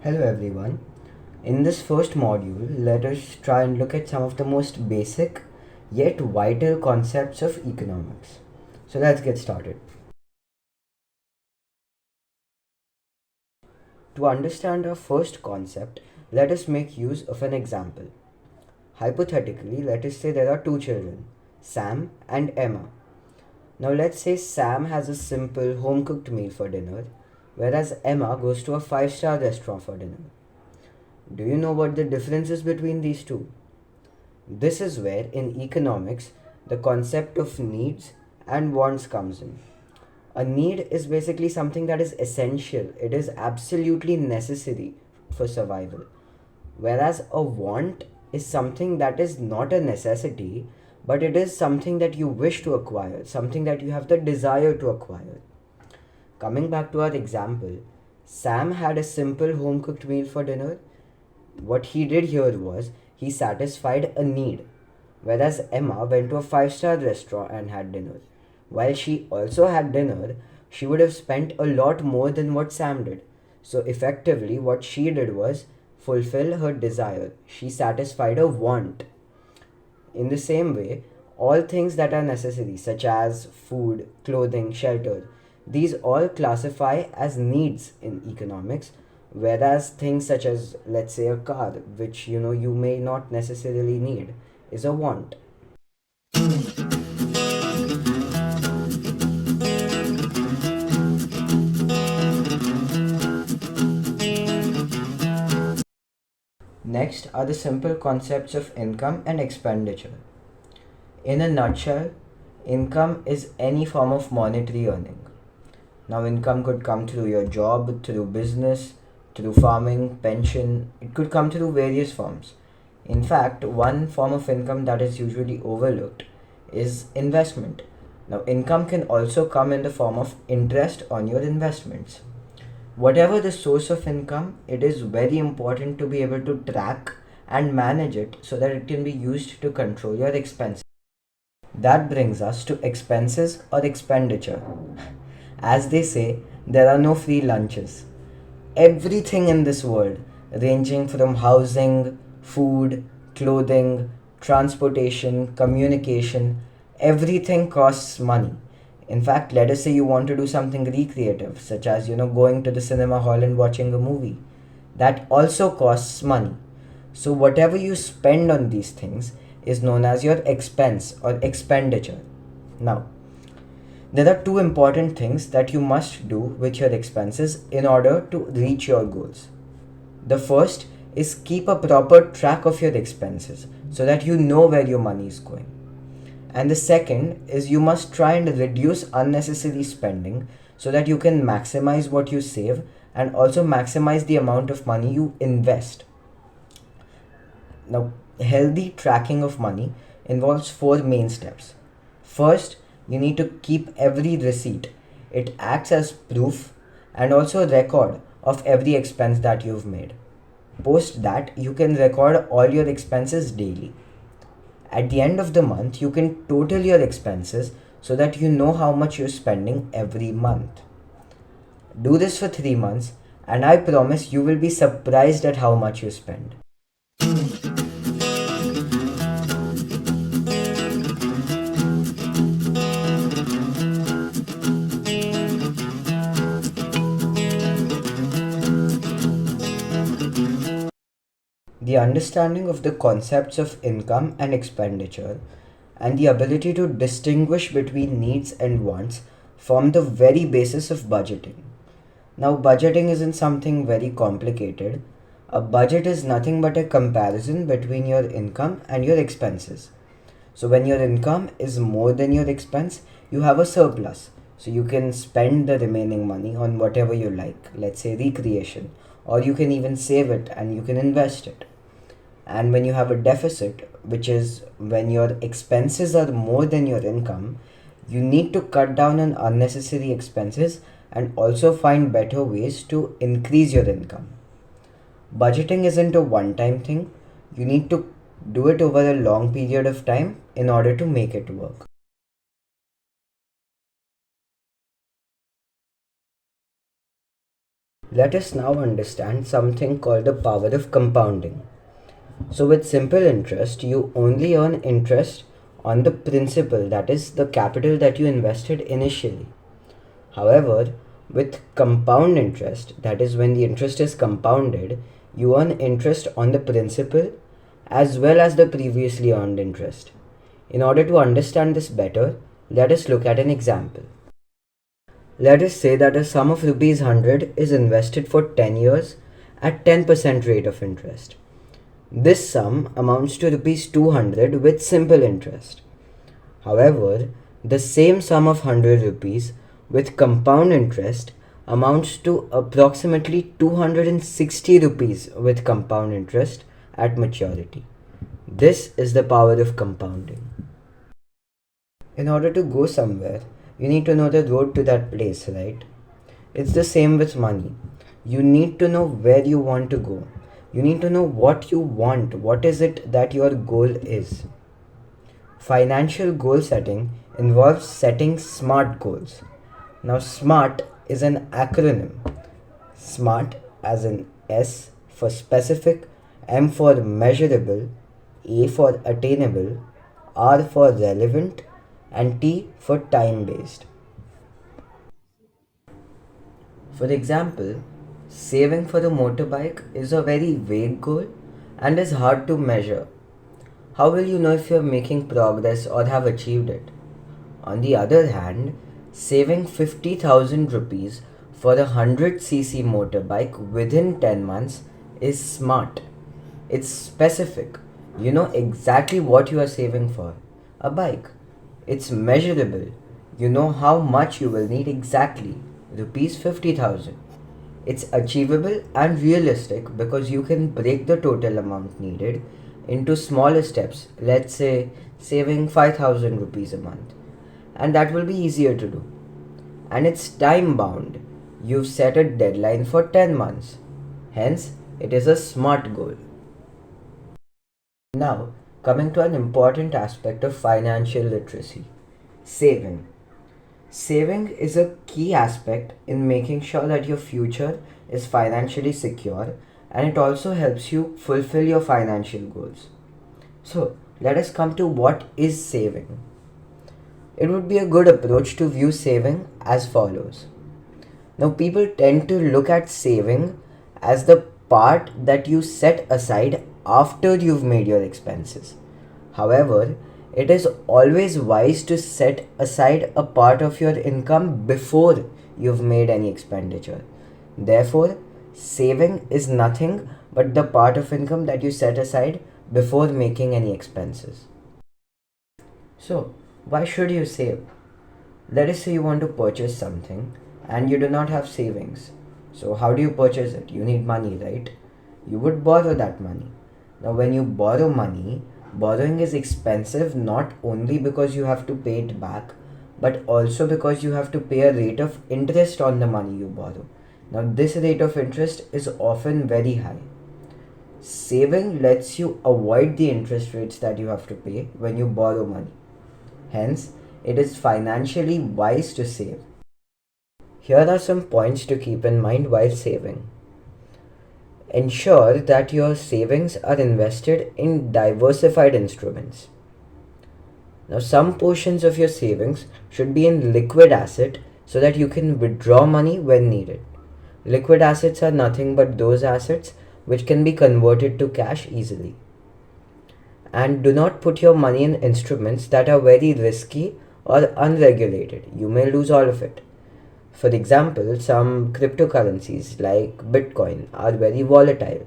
Hello everyone. In this first module, let us try and look at some of the most basic yet vital concepts of economics. So let's get started. To understand our first concept, let us make use of an example. Hypothetically, let us say there are two children, Sam and Emma. Now let's say Sam has a simple home cooked meal for dinner, whereas Emma goes to a five-star restaurant for dinner. Do you know what the difference is between these two? This is where, in economics, the concept of needs and wants comes in. A need is basically something that is essential, it is absolutely necessary for survival. Whereas a want is something that is not a necessity, but it is something that you wish to acquire, something that you have the desire to acquire. Coming back to our example, Sam had a simple home cooked meal for dinner. What he did here was he satisfied a need, whereas Emma went to a five-star restaurant and had dinner. While she also had dinner, she would have spent a lot more than what Sam did. So, effectively, what she did was fulfill her desire. She satisfied a want. In the same way, all things that are necessary, such as food, clothing, shelter, these all classify as needs in economics, whereas things such as, let's say, a car, which you may not necessarily need, is a want. Next are the simple concepts of income and expenditure. In a nutshell, income is any form of monetary earning. Now, income could come through your job, through business, through farming, pension. It could come through various forms. In fact, one form of income that is usually overlooked is investment. Now, income can also come in the form of interest on your investments. Whatever the source of income, it is very important to be able to track and manage it so that it can be used to control your expenses. That brings us to expenses or expenditure. As they say, there are no free lunches. Everything in this world, ranging from housing, food, clothing, transportation, communication, everything costs money. In fact, let us say you want to do something recreative, such as going to the cinema hall and watching a movie. That also costs money. So whatever you spend on these things is known as your expense or expenditure. Now, there are two important things that you must do with your expenses in order to reach your goals. The first is keep a proper track of your expenses so that you know where your money is going. And the second is you must try and reduce unnecessary spending so that you can maximize what you save and also maximize the amount of money you invest. Now, healthy tracking of money involves four main steps. First, you need to keep every receipt. It acts as proof and also a record of every expense that you've made. Post that, you can record all your expenses daily. At the end of the month, you can total your expenses so that you know how much you're spending every month. Do this for 3 months, and I promise you will be surprised at how much you spend. The understanding of the concepts of income and expenditure and the ability to distinguish between needs and wants form the very basis of budgeting. Now, budgeting isn't something very complicated. A budget is nothing but a comparison between your income and your expenses. So, when your income is more than your expense, you have a surplus. So, you can spend the remaining money on whatever you like, let's say recreation, or you can even save it and you can invest it. And when you have a deficit, which is when your expenses are more than your income, you need to cut down on unnecessary expenses and also find better ways to increase your income. Budgeting isn't a one time thing, you need to do it over a long period of time in order to make it work. Let us now understand something called the power of compounding. So, with simple interest, you only earn interest on the principal, that is, the capital that you invested initially. However, with compound interest, that is, when the interest is compounded, you earn interest on the principal as well as the previously earned interest. In order to understand this better, let us look at an example. Let us say that a sum of rupees 100 is invested for 10 years at 10% rate of interest. This sum amounts to rupees 200 with simple interest. However, the same sum of 100 rupees with compound interest amounts to approximately 260 rupees with compound interest at maturity. This is the power of compounding. In order to go somewhere, you need to know the road to that place, right? It's the same with money. You need to know where you want to go. You need to know what you want. What is it that your goal is? Financial goal setting involves setting SMART goals. Now, SMART is an acronym. SMART as in S for specific, M for measurable, A for attainable, R for relevant, and T for time based. For example, saving for a motorbike is a very vague goal and is hard to measure. How will you know if you're making progress or have achieved it? On the other hand, saving 50,000 rupees for a 100cc motorbike within 10 months is smart. It's specific. You know exactly what you are saving for. A bike. It's measurable. You know how much you will need exactly. Rupees 50,000. It's achievable and realistic because you can break the total amount needed into smaller steps. Let's say saving 5,000 rupees a month. And that will be easier to do. And it's time bound. You've set a deadline for 10 months. Hence, it is a smart goal. Now, coming to an important aspect of financial literacy, saving. Saving is a key aspect in making sure that your future is financially secure, and it also helps you fulfill your financial goals. So, let us come to what is saving. It would be a good approach to view saving as follows. Now, people tend to look at saving as the part that you set aside after you've made your expenses. However, it is always wise to set aside a part of your income before you've made any expenditure. Therefore, saving is nothing but the part of income that you set aside before making any expenses. So, why should you save? Let us say you want to purchase something and you do not have savings. So, how do you purchase it? You need money, right? You would borrow that money. Now, when you borrow money, borrowing is expensive not only because you have to pay it back, but also because you have to pay a rate of interest on the money you borrow. Now, this rate of interest is often very high. Saving lets you avoid the interest rates that you have to pay when you borrow money. Hence, it is financially wise to save. Here are some points to keep in mind while saving. Ensure that your savings are invested in diversified instruments. Now, some portions of your savings should be in liquid asset so that you can withdraw money when needed. Liquid assets are nothing but those assets which can be converted to cash easily. And do not put your money in instruments that are very risky or unregulated. You may lose all of it. For example, some cryptocurrencies like Bitcoin are very volatile.